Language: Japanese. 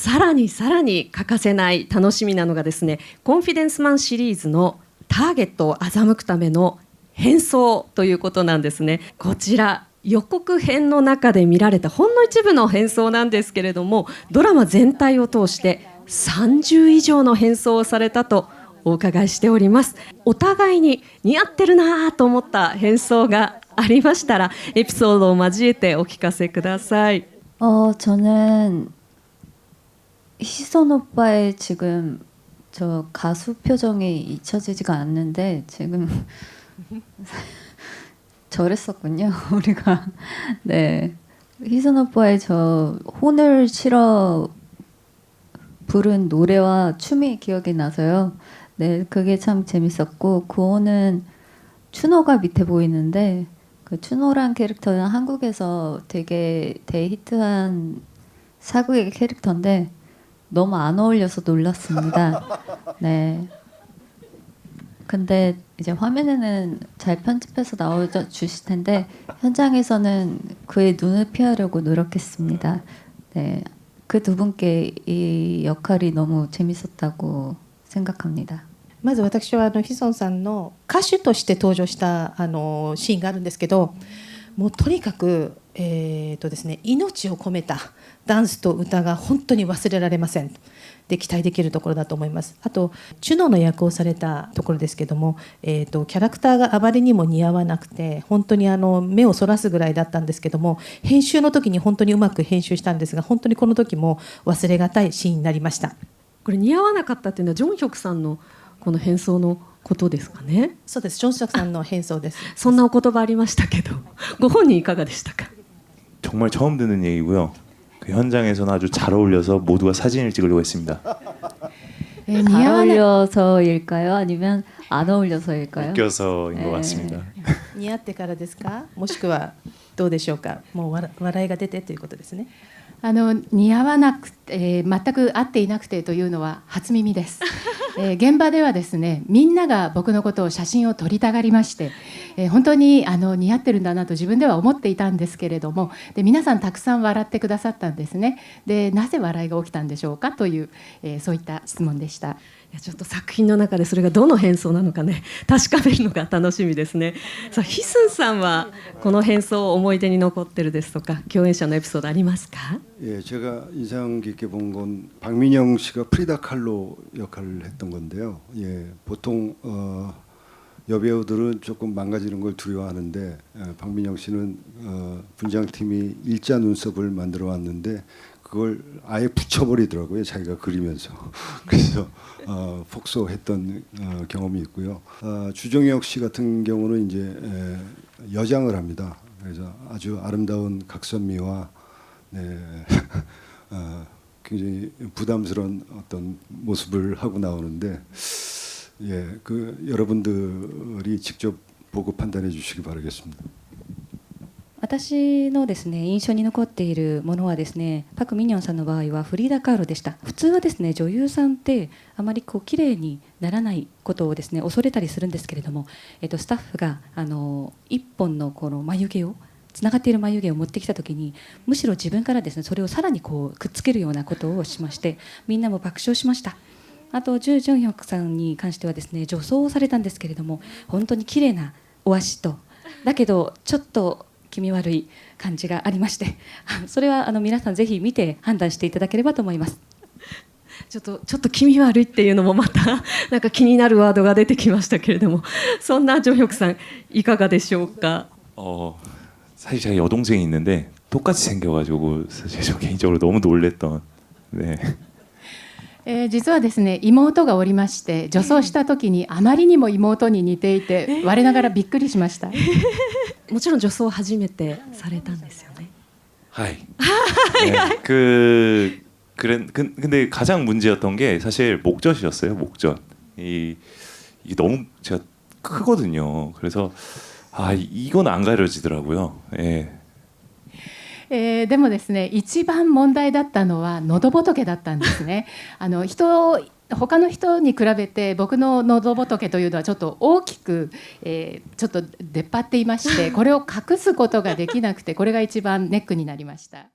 さらに欠かせない楽しみなのがですね、コンフィデンスマンシリーズのターゲットを欺くための変装ということなんですね。こちら予告編の中で見られたほんの一部の変装なんですけれども、ドラマ全体を通して30以上の変装をされたとお伺いしております。お互いに似合ってるなと思った変装がありましたらエピソードを交えてお聞かせください。저는 희선 오빠의 지금 저 가수 표정이 잊혀지지가 않는데 지금 저랬었군요. 우리가 네, 희선 오빠의 저 혼을 실어 부른 노래와 춤이 기억이 나서요. 네, 그게 참 재밌었고 그 호는 추노가 밑에 보이는데 그 추노란 캐릭터는 한국에서 되게 대히트한 사극의 캐릭터인데 너무 안 어울려서 놀랐습니다. 네. 근데 이제 화면에는 잘 편집해서 나와 주실 텐데 현장에서는 그의 눈을 피하려고 노력했습니다. 네. 그 두 분께 이 역할이 너무 재밌었다고 생각합니다. まず私はヒソンさんの歌手として登場したシーンがあるんですけど、もうとにかく、ですね、命を込めたダンスと歌が本当に忘れられません。で期待できるところだと思います。あとチュノの役をされたところですけども、キャラクターがあまりにも似合わなくて本当に目をそらすぐらいだったんですけども、編集の時に本当にうまく編集したんですが、本当にこの時も忘れがたいシーンになりました。これ似合わなかったっていうのはジョンヒョクさんのこの変装のことですかね。そうです、ジョンヒョクさんの変装です。そんなお言葉ありましたけどご本人いかがでしたか。정말 처음 듣는 얘기고요. 그 현장에서는 아주 잘 어울려서 모두가 사진을 찍으려고 했습니다. 잘 어울려서일까요? 아니면 안 어울려서일까요? 웃겨서인 것 같습니다. 似合ってからですか、もしくはどうでしょうか。もう笑いが出てということですね。似合わなくて、全く合っていなくてというのは初耳です。現場ではですね、みんなが僕のことを写真を撮りたがりまして、本当に似合ってるんだなと自分では思っていたんですけれども、で皆さんたくさん笑ってくださったんですね。でなぜ笑いが起きたんでしょうかという、そういった質問でした。いやちょっと作品の中でそれがどの変装なのかね、確かめるのが楽しみですね。さあヒスンさんはこの変装思い出に残ってるですとか共演者のエピソードありますか。예, 제가 인상 깊게 본 건 박민영 씨가 프리다 칼로 역할을 했던 건데요. 예, 보통 여배우들은 조금 망가지는 걸 두려워하는데 박민영 씨는 분장팀이 일자 눈썹을 만들어 왔는데 그걸 아예 붙여버리더라고요. 자기가 그리면서. 그래서 폭소했던 경험이 있고요. 주정혁 씨 같은 경우는 이제 여장을 합니다. 그래서 아주 아름다운 각선미와 네, 굉장히 부담스러운 어떤 모습을 하고 나오는데, 예, 그 여러분들이 직접 보고 판단해 주시기 바라겠습니다. 私のですね印象に残っているものはですね、パク・ミニョンさんの場合はフリーダ・カーロでした。普通はですね女優さんってあまりこう綺麗にならないことをですね恐れたりするんですけれども、スタッフが一本のこの眉毛をつながっている眉毛を持ってきた時に、むしろ自分からですねそれをさらにこうくっつけるようなことをしまして、みんなも爆笑しました。あとジュ・ジョンヒョクさんに関してはですね女装をされたんですけれども、本当に綺麗なお足とだけどちょっと気味悪い感じがありまして、それは皆さんぜひ見て判断していただければと思います。ちょっと気味悪いっていうのもまたなんか気になるワードが出てきましたけれども、そんなジョンヒョクさんいかがでしょうか。 사실 제가 여동생이 있는데 똑같이 생겨가지고 사실 저 개인적으로 너무 놀랬던. 네. 実はですね妹がおりまして、女装した時にあまりにも妹に似ていて、我ながらびっくりしました。もちろん女装を初めてされたんですよね。はい. 네, 근데 가장 문제였던 게 사실 목젖이었어요. 목젖. 이게 너무 제가 크거든요. 그래서 이건 안 가려지더라고요. 예. でもですね一番問題だったのは喉仏だったんですね。他の人に比べて僕の喉仏というのはちょっと大きく、ちょっと出っ張っていまして、これを隠すことができなくて、これが一番ネックになりました。